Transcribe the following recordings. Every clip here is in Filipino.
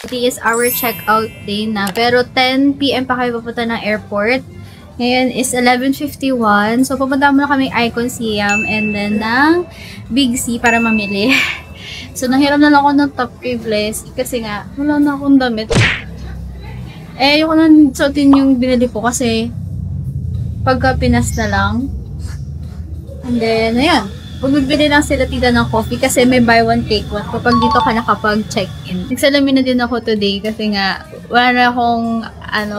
Today is our checkout day na. Pero 10 PM pa kayo papunta ng airport. Ngayon is 11:51. So, pupunta muna kami Icon Siam and then ng Big C para mamili. So, nahiram na lang ako ng top caveless kasi nga, wala na akong damit. Ayoko na suotin yung binili ko kasi pagka Pinas na lang. And then, ayan. Bumibili lang sila tita ng coffee kasi may buy one take one kapag dito ka nakapag-check-in. Nagsalamin na din ako today kasi nga wala na akong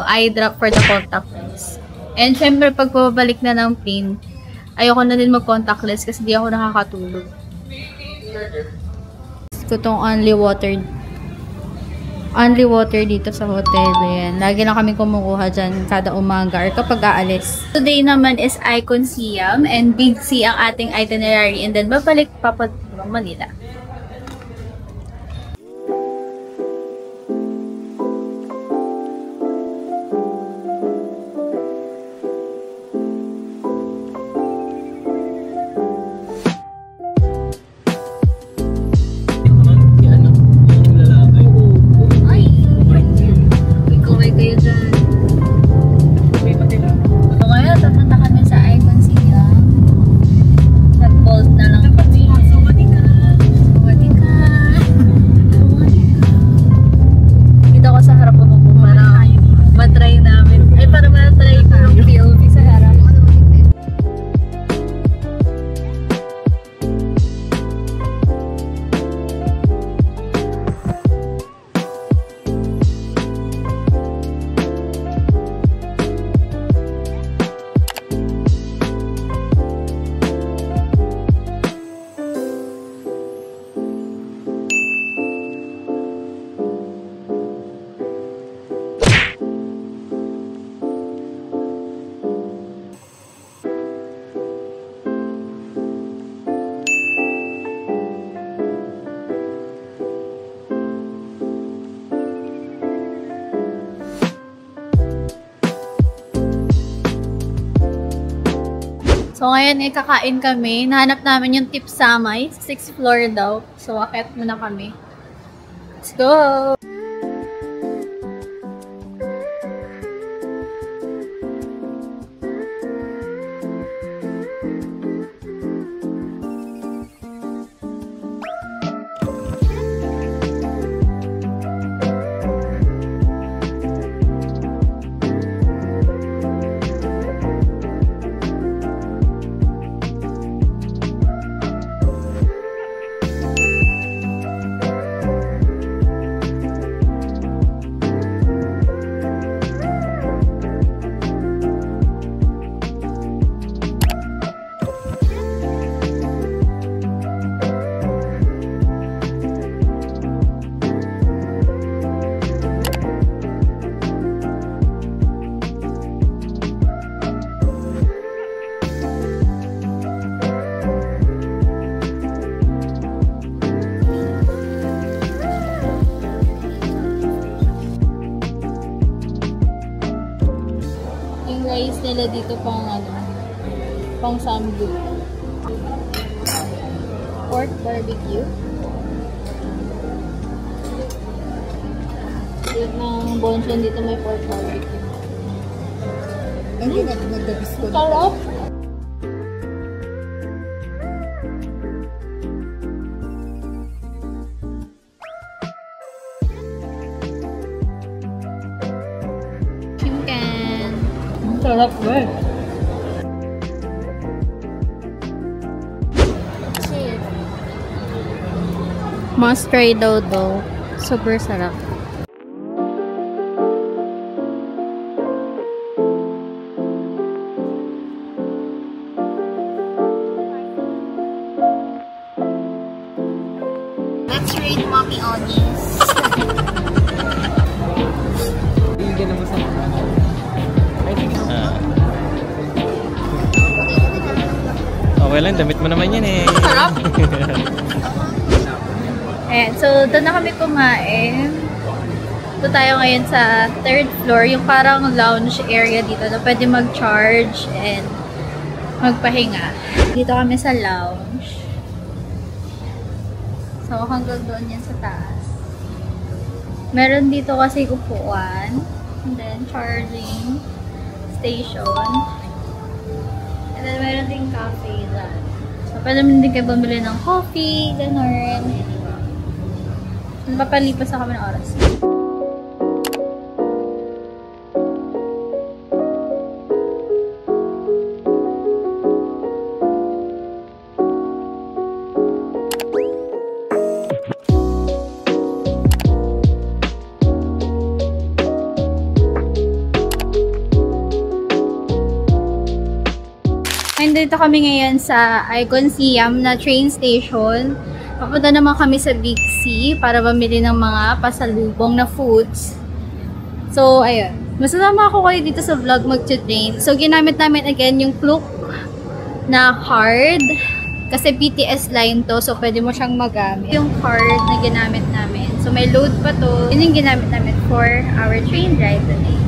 eye drop for the contact lens. And syempre pag pabalik na ng plane, ayoko na din mag-contact lens kasi di ako nakakatulog. Ito tong only water dito sa hotel. Ayan. Lagi na kami kumukuha dyan kada umaga or kapag aalis. Today naman is Icon Siam and Big C ang ating itinerary and then babalik papunta Manila. So, ngayon ay kakain kami. Nahanap namin yung Tip Samay. 6th floor daw. So, akit muna kami. Let's go! Rice nila dito pang samgyup. Pork barbecue. Dito ng bonchon dito may pork barbecue. Ang nagdabis ko. Sarap! Sarap ba? Must try daw. Super sarap. Let's rate Mommy Onies. Okay lang, damit mo naman yan eh. Sarap! Ayan, so doon na kami kumain. Ito tayo ngayon sa 3rd floor, yung parang lounge area dito na pwede mag-charge and magpahinga. Dito kami sa lounge. So hanggang doon yan sa taas. Meron dito kasi upuan. And then, charging station. And then, meron din cafe dyan. So, pwede mo din kayo bumili ng coffee, gano'n. Papalipas na kami ng oras. Nandito kami ngayon sa Icon Siam na train station. Papunta naman kami sa Big C para mamili ng mga pasalubong na foods. So, ayun. Masasama ako kayo dito sa vlog mag-train. So, ginamit namin again yung Klook na card. Kasi BTS line to, so pwede mo siyang magamit. Yung card na ginamit namin. So, may load pa to. Yun yung ginamit namin for our train ride today.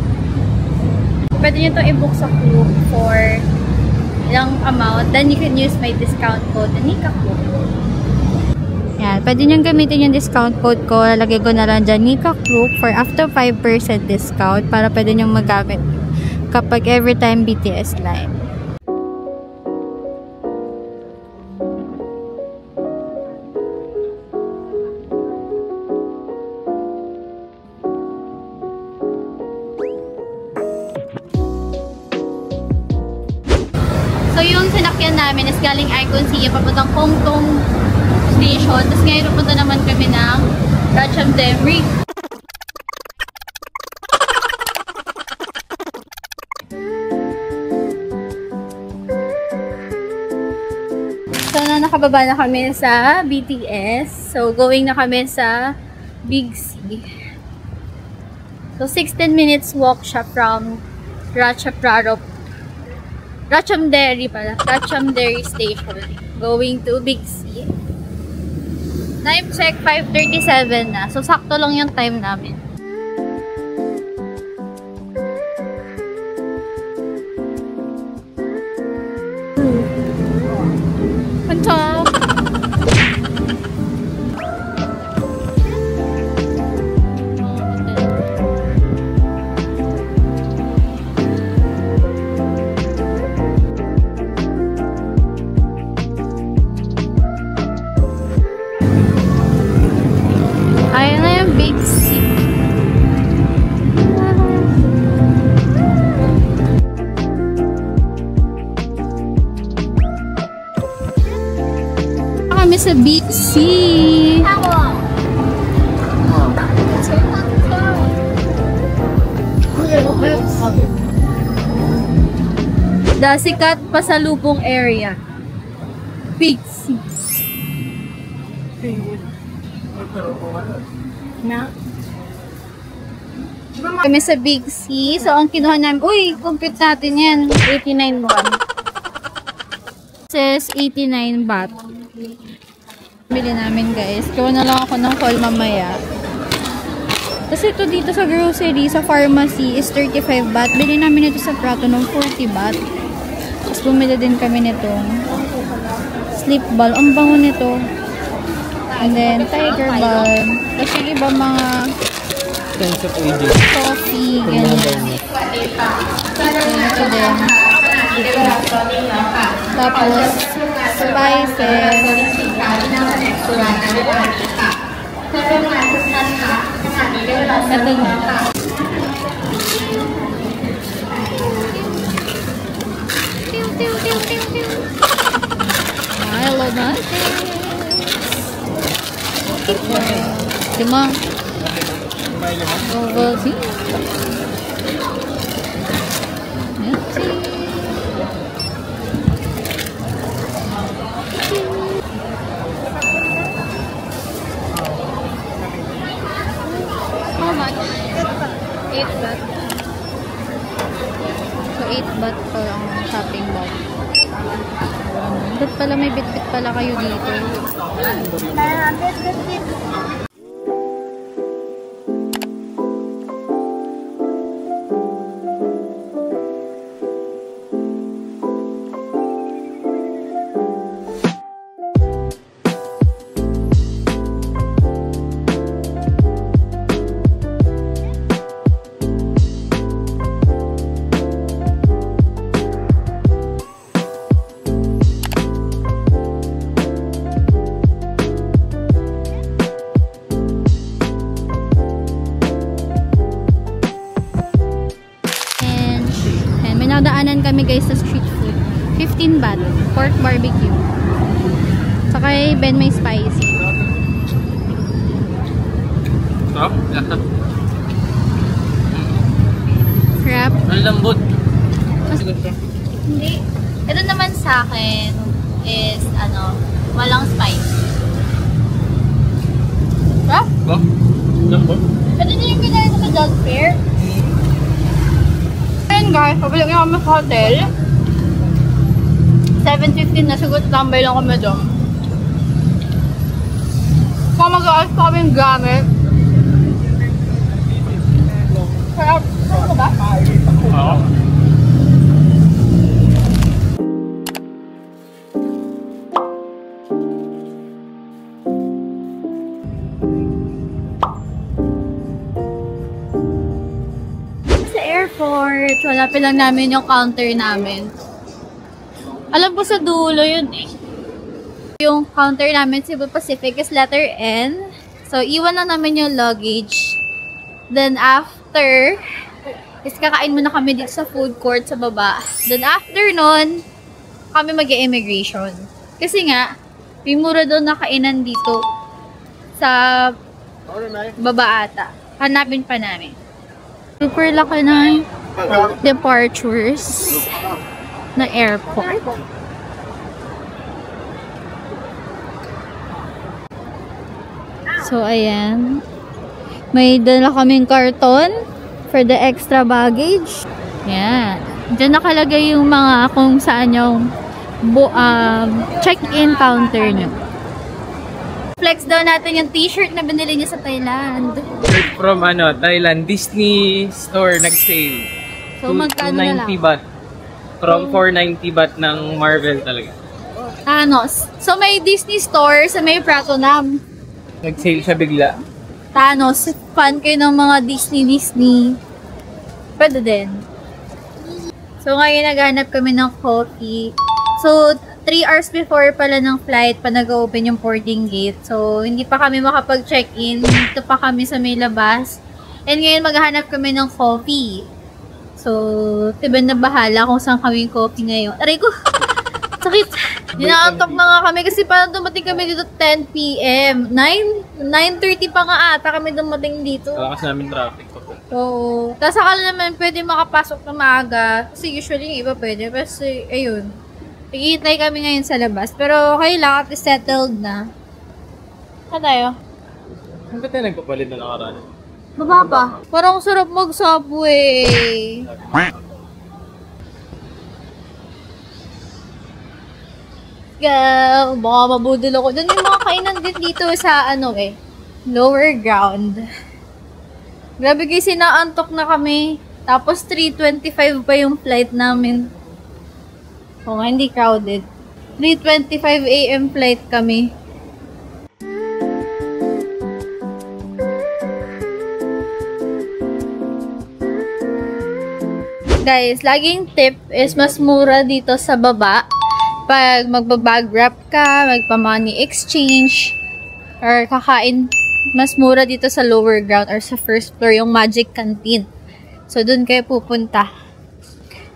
Pwede nyo to i-book sa Klook for ilang amount, then you can use my discount code, NIKAKLOOK. Yan, pwede nyo gamitin yung discount code ko. Lalagay ko na lang dyan, NIKAKLOOK, for after 5% discount para pwede nyo magamit kapag every time BTS line. So, yung sinakyan namin is galing Icon Siam, papuntang Kongtong Station. Tapos ngayon, pupunta naman kami ng Ratchaburi. So, nakababa na kami sa BTS. So, going na kami sa Big C. So, 16 minutes walk siya from Ratchaburi Station. Going to Big C. Time check, 5:37 na. So, sakto lang yung time namin. Punta! Ayun na yung Big C. Kami sa Big C. The sikat pasalubong area. Big C. Kami sa Big C. So, ang kinuha namin, uy, compute natin yan. 89 won. Says 89 baht. Bili namin, guys. Kuha na lang ako ng call mamaya. Tapos ito dito sa grocery, sa pharmacy is 35 baht. Bili namin ito sa Prato ng 40 baht. Tapos bumili din kami nitong sleep ball. Ang bango nito. And then, tiger balm. Tapos yung iba mga coffee, ganyan. Ito din. Tapos, spices. Ito din. Hello, natin. Lima. Ovaltine. How much? 8 baht. So, 8 baht pa lang ang shopping bag. Ba't pala may bit-bit pala kayo dito? May nadaanan kami guys sa street food. 15 baht. Pork barbecue. Saka Ben may spicy. Sarap? Crab. Ang lambot. Hindi. Ito naman sa akin is, walang spice. Ha? Ba? Lambot? Ito din yung kinain sa Job Fair. Ayun guys, pabalik nga kami sa hotel. 7:15 na, siguro tambay lang kami doon. Kung mag-aalis pa kami yung gamit. Sarap. Sarap ba? Oo. Airport. Hanapin lang namin yung counter namin. Alam ko sa dulo yun eh. Yung counter namin, Cebu Pacific, is letter N. So, iwan na namin yung luggage. Then, after, is kakain muna kami dito sa food court sa baba. Then, after nun, kami mag-immigration. Kasi nga, may mura doon na kainan dito sa baba ata. Hanapin pa namin. Super laki ng departures na airport. So, ayan. May dala kaming karton for the extra baggage. Ayan. Diyan nakalagay yung mga kung saan yung check-in counter nyo. Flex daw natin yung t-shirt na binili niya sa Thailand. From Thailand, Disney store nag-sale. So, magkano na lang? 290 baht. From 490 baht ng Marvel talaga. Thanos. So, may Disney store sa may Pratunam. Nag-sale siya bigla. Thanos. Fan kayo ng mga Disney. Pwede din. So, ngayon naghanap kami ng coffee. So, 3 hours before pala ng flight pa nag-open yung boarding gate. So, hindi pa kami makapag-check-in. Dito pa kami sa may labas. And ngayon maghahanap kami ng coffee. So, diba na bahala kung saan kami yung coffee ngayon. Aray ko! Sakit! Dinaantok na nga kami kasi parang dumating kami dito 10 p.m. 9:30 pa nga ata kami dumating dito. Kalakas namin traffic. Oo. Tapos akala naman pwede makapasok na maaga. Kasi usually yung iba pwede. Kasi, ayun. Nag-iitay kami ngayon sa labas. Pero okay lang, at least settled na. Saan tayo? Saan ba tayo nagpapalit na nakaraan? Baba pa. Parang sarap mag-subway. Baka mabudol ako. Doon yung mga kainan din dito sa lower ground. Grabe guys, sinaantok na kami. Tapos 3:25 pa yung flight namin. Oo nga, hindi crowded. 3:25 AM flight kami. Guys, laging tip is mas mura dito sa baba. Pag magbabag wrap ka, magpa-money exchange, or kakain, mas mura dito sa lower ground or sa first floor yung Magic Canteen. So, dun kayo pupunta.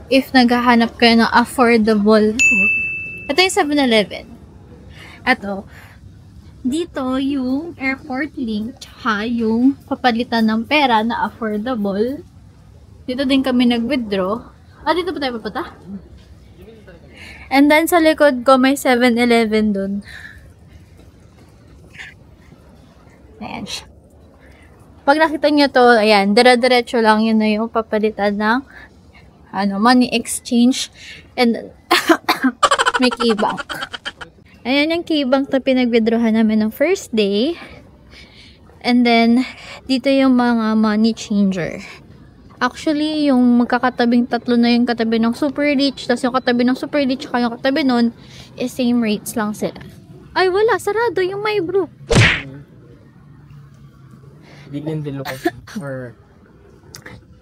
If naghahanap kayo ng affordable food. Ito yung 7-Eleven. Ito. Dito yung airport link tsaka yung papalitan ng pera na affordable. Dito din kami nag-withdraw. Dito pa tayo papunta? And then sa likod ko may 7-Eleven dun. Ayan siya. Pag nakita nyo to, ayan, dire-diretso lang yun na yung papalitan ng money exchange, and may key-bank. Ayan yung key-bank na pinag-withdrawhan namin ng first day. And then, dito yung mga money changer. Actually, yung magkakatabing tatlo na yung katabi ng super rich, tapos yung katabi ng super rich, kaya yung katabi nun, is same rates lang sila. Ay, wala. Sarado yung my brew. Bilhin din ako.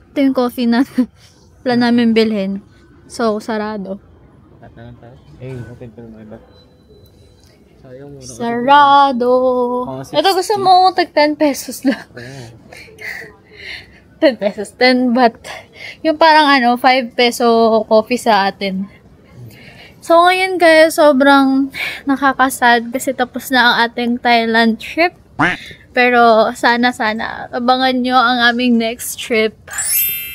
Ito yung coffee na plan namin bilhin. So, sarado. Okay pero may iba. Sarado. Ito gusto mo tag 10 pesos lang. 10 pesos, 10 baht. Yung parang 5 peso coffee sa atin. So, ngayon guys, sobrang nakakasad kasi tapos na ang ating Thailand trip. Pero, sana, abangan nyo ang aming next trip.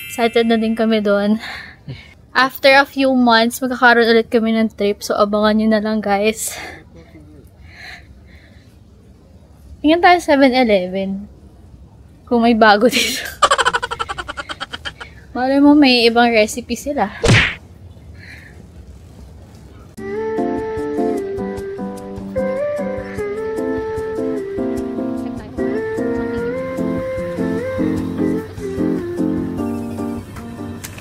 Excited na din kami doon. After a few months, magkakaroon ulit kami ng trip. So, abangan nyo na lang guys. Tingnan tayo 7-Eleven. Kung may bago dito. Malay mo, may ibang recipe sila.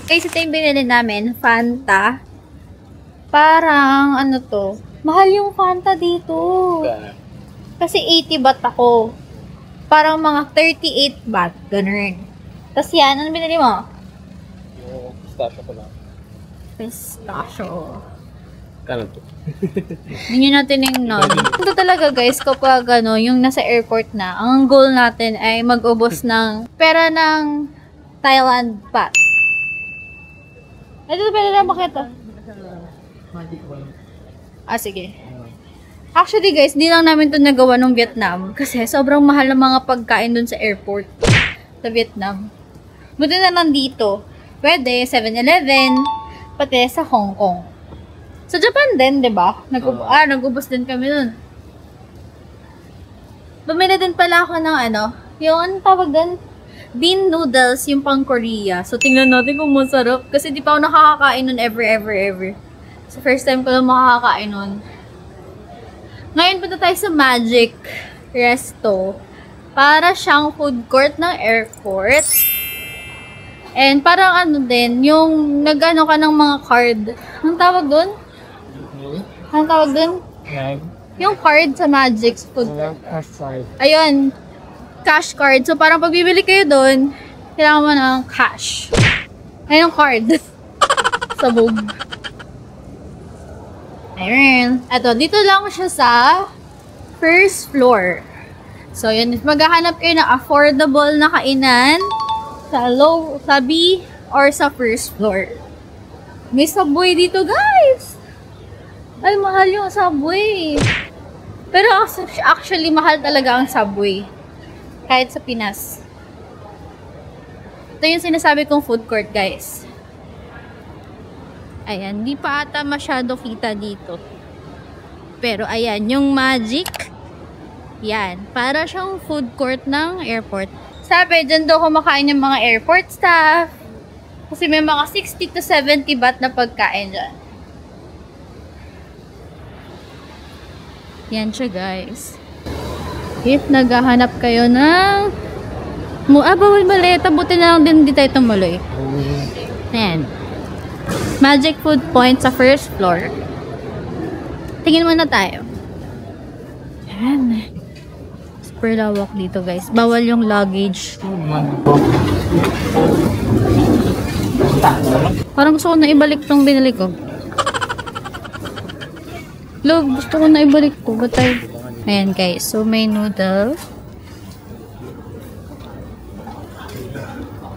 Guys, ito yung binili namin, Fanta. Parang, to? Mahal yung Fanta dito. Kasi 80 baht ako. Parang mga 38 baht. Ganun. Tapos yan, ano binili mo? Yung pistachio ko lang. Pistachio. Kano to? Hindi natin yung non. Ito talaga guys, kapag yung nasa airport na, ang goal natin ay mag-ubos ng pera ng Thailand baht. Ito pwede na makita. Sige. Actually guys, di lang namin ito nagawa ng Vietnam. Kasi sobrang mahal ng mga pagkain dun sa airport. Sa Vietnam. Buti na lang dito. Pwede, 7-Eleven. Pati sa Hong Kong. Sa Japan din, di ba? Nag-ubos din kami dun. Bumili din pala ako ng yung anong tawag din? Bean noodles, yung pang Korea. So, tingnan natin kung masarap. Kasi di pa ako nakakakain nun ever. So, first time ko lang makakakain nun. Ngayon punta tayo sa Magic Resto. Para siyang food court ng airport. And parang din, yung nag-ano ka ng mga card. Anong tawag dun? Anong tawag dun? Yung card sa Magic food court. Ayun. Cash card. So, parang pag bibili kayo doon, kailangan mo ng cash. Ayun yung card. Sabog. Ayun. Eto, dito lang siya sa first floor. So, yun. Maghahanap kayo ng affordable na kainan sa B or sa first floor. May Subway dito, guys! Ay, mahal yung Subway. Pero actually, mahal talaga ang Subway. Kahit sa Pinas. Ito yung sinasabi kong food court, guys. Ayan, di pa ata masyado kita dito. Pero ayan, yung Magic. Yan, para siyang food court ng airport. Sabi, dyan daw kumakain yung mga airport staff. Kasi may mga 60 to 70 baht na pagkain dyan. Yan siya, guys. If naghahanap kayo ng bawal maleta, buti na lang din hindi tayo tumuloy. Ayan. Magic Food Point sa first floor. Tingin muna tayo. Ayan. Super lawak dito, guys. Bawal yung luggage. Parang gusto ko na ibalik tong binili ko. Love, gusto ko na ibalik ko. Ba't tayo? Ayan guys, so may noodle.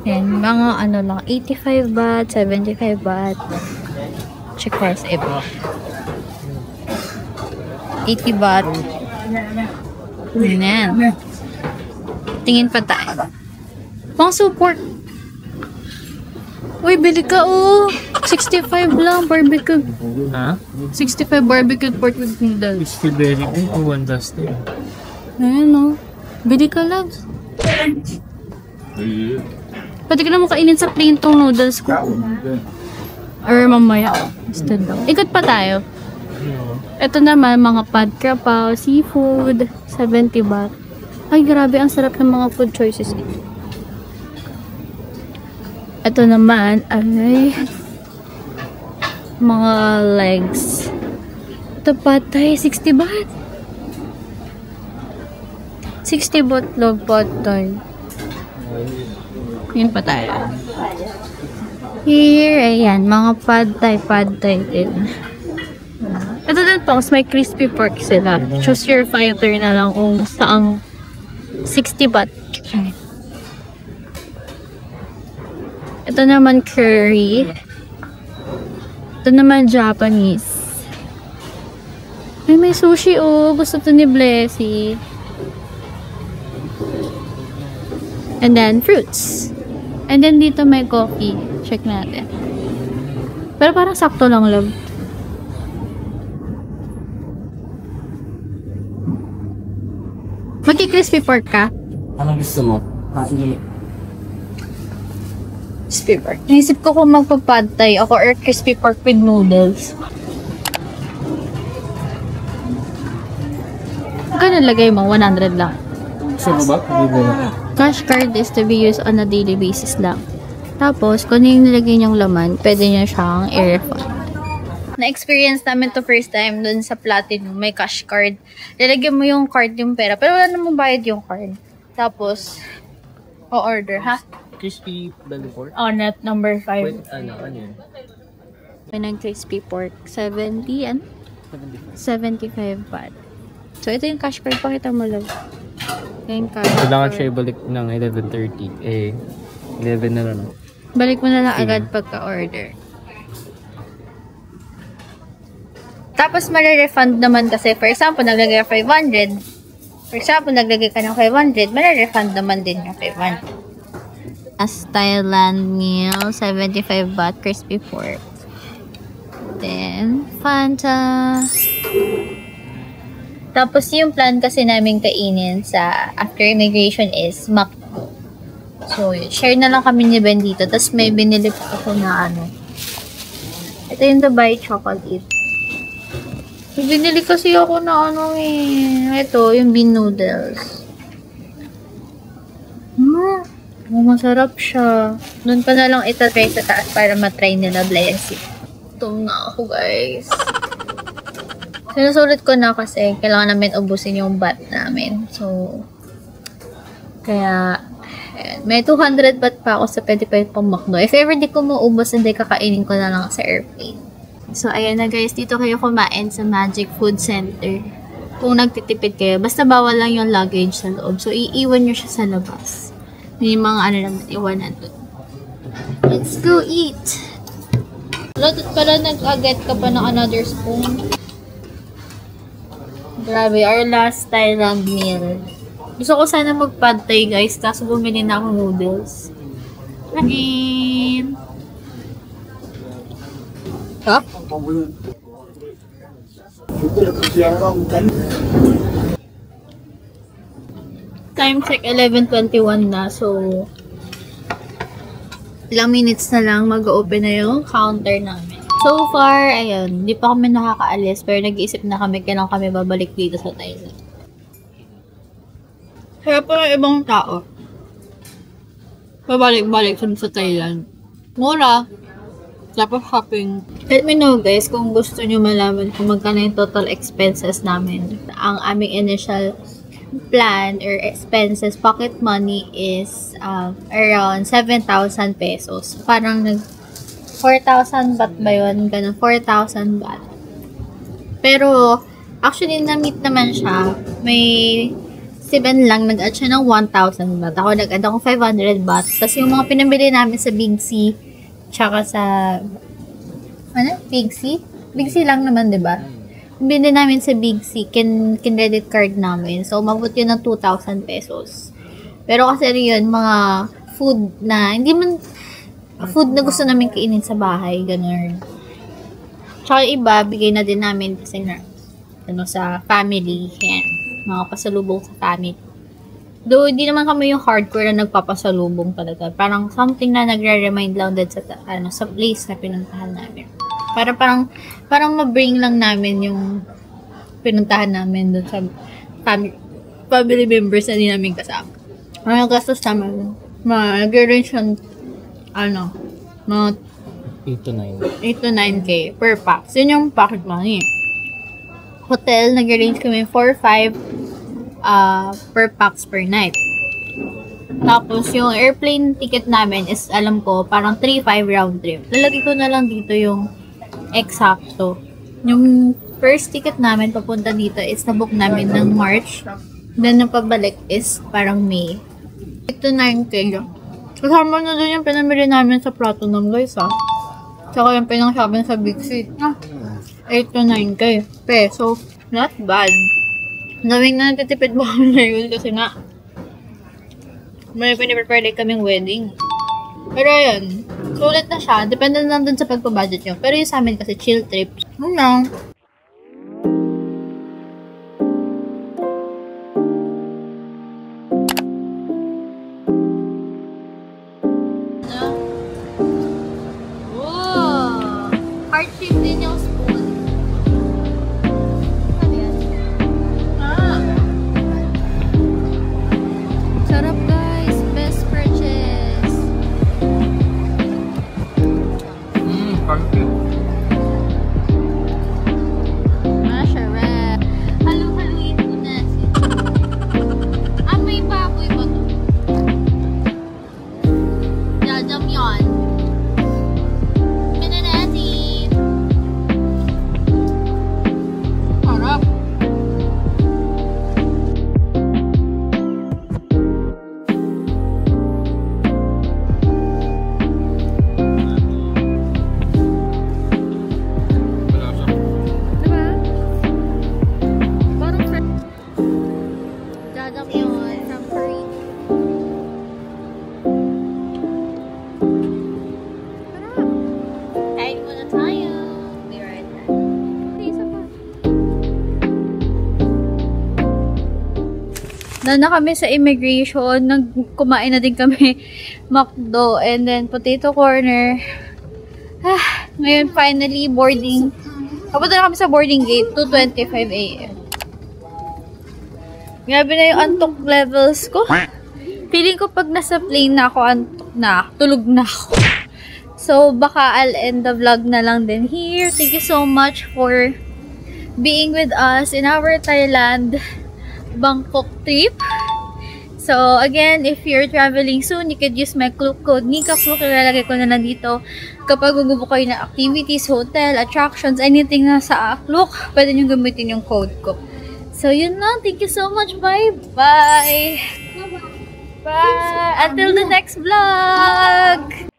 Ayan, mga lang, 85 baht, 75 baht. Check price iba. 80 baht. Ayan. Tingin pa tayo. Pang support. Uy, bili ka 65 lang, barbecue. Ha? 65 barbecue pork with noodles. Strawberry ko, one dusty. Ayan bili ka lang. Pwede ka naman kainin sa plain tong noodles ko. Or mamaya. Instead daw. Ikot pa tayo. Ito naman, mga pad krapaw, seafood, 70 baht. Ay, grabe, ang sarap ng mga food choices dito. Ito naman ay mga legs. Ito patay, 60 baht. 60 baht log patay. Yun pa tayo. Here, ayan, mga pad-thai din. Ito din po, may crispy pork sila. Choose your fighter na lang kung saang 60 baht. Ito naman curry. Ito naman Japanese. Ay, may sushi oh. Gusto to ni Blessy. And then, fruits. And then, dito may coffee. Check natin. Pero parang sakto lang, love. Magki-crispy pork ka? Anong gusto mo? Crispy pork. Naisip ko kung magpa-pad thai ako or crispy pork with noodles. Ganun lagay mo, 100 lang. Gusto mo ba? Cash card is to be used on a daily basis lang. Tapos, kung ano yung nilagay niyong laman, pwede niyo siyang i-refund. Na-experience namin to first time dun sa Platinum, may cash card. Lalagyan mo yung card yung pera, pero wala namang bayad yung card. Tapos, o-order, ha? Crispy belly pork? Net number 5. Wait, ano yun? Pinang crispy pork, 70 and 75 baht. So, ito yung cash card. Pakita mo lang. Yung cash Kailangan card. siya ibalik ng 11:30. 11 na lang. Balik mo na lang agad pagka-order. Tapos, mare-refund naman kasi. For example, naglagay ka 500. For example, naglagay ka ng 500, mare-refund naman din yung 500. As Thailand meal, 75 baht, crispy pork. Then, Fanta. Tapos, yung plan kasi namin kainin sa after immigration is McDo. So, yun. Share na lang kami ni Ben dito. Tapos, may binili pa ako na ano. Ito yung Dubai chocolate. Binili kasi ako na ano eh. Ito, yung bean noodles. Masarap siya. Doon pa na lang itatry sa taas para matry nila Blessy. Gutom na ako, guys. Sinusulit ko na kasi kailangan namin ubusin yung baht namin. So, kaya, ayan. May 200 baht pa ako sa pwede pa yung pamakno. If ever di ko maubos, hindi kakainin ko na lang sa airplane. So, ayan na guys. Dito kayo kumain sa Magic Food Center. Kung nagtitipid kayo, basta bawal lang yung luggage sa loob. So, iiwan nyo siya sa labas. May mga ano lang iwanan doon. Let's go eat! Pala nag-aget ka pa ng another spoon. Grabe, our last Thailand meal. Gusto ko sana mag-pad thai guys, kaso bumili na akong noodles. Again! Huh? Time check 11:21 na, so ilang minutes na lang mag-open na yung counter namin. So far, ayun, hindi pa kami nakakaalis pero nag-iisip na kami kailan kami babalik dito sa Thailand. Kaya pa yung ibang tao, babalik-balik sa Thailand. Mura. Tapos shopping. Let me know guys kung gusto nyo malaman kung magkano yung total expenses namin. Ang aming initial plan or expenses, pocket money is around 7,000 pesos. Parang 4,000 baht ba yun? Ganun, 4,000 baht. Pero, actually, na-meet naman siya. May 7 lang, nag-add siya ng 1,000 baht. Ako nag-add akong 500 baht. Tapos yung mga pinabili namin sa Big C, tsaka sa, Big C? Big C lang naman, diba? Binili namin sa Big C, kin-credit card namin. So, umabot yun ng 2,000 pesos. Pero kasi yun, mga food na, hindi man, food na gusto namin kainin sa bahay, gano'n. Tsaka iba, bigay na din namin kasi sa family, yan. Mga pasalubong sa family. Though, hindi naman kami yung hardcore na nagpapasalubong talaga. Parang something na nagre-remind lang din sa, sa place na pinuntahan namin. Parang ma-bring lang namin yung pinuntahan namin doon sa family members na hindi namin kasama. Ang gastos naman, nag-range yung, mga 8 to 9K per pax. Yun yung pocket money. Hotel, nag-range kami 4-5 per pax per night. Tapos, yung airplane ticket namin is, alam ko, parang 3-5 round trip. Lalagay ko na lang dito yung eksakto. Yung first ticket namin papunta dito is nabook namin ng March. Then, yung pabalik is parang May. 8 to 9K. Kasama na doon yung pinamili namin sa Platinum, guys, ha. Tsaka yung pinang-shopping sa Big C. 8 to 9K peso. Not bad. Nawing na natitipid mo kami ngayon kasi nga may piniprepare din kaming wedding. Pero ayun, sulit na siya. Depende na lang dun sa pagpabudget nyo. Pero yung sa amin kasi chill trip. Ano? Wow! Heart shape din yung spoon. Ano yan? Sarap, guys. Best purchase. Pumpkin. Masarap. Halu-haluin ko na. May baboy ba ito? Jajam yun. Minanasi. Harap. Diba? Parang jajam yun from Korea. Sarap. Kain muna tayo. Be right back. Isa pa. Na kami sa immigration, kumain na din kami McDo and then potato corner. Ngayon finally boarding. Kapunta na kami sa boarding gate 2:25 AM. Grabe na yung antok levels ko. Feeling ko pag nasa plane na ako, antok na, tulog na ako. So baka I'll end the vlog na lang din here. Thank you so much for being with us in our Thailand Bangkok trip. So, again, if you're traveling soon, you could use my code NIKA-CLOOK. Ilalagay ko na lang dito. Kapag gugubo kayo ng activities, hotel, attractions, anything na sa Klook, pwede nyo gamitin yung code ko. So, yun lang. Thank you so much. Bye-bye! Bye! Until the next vlog!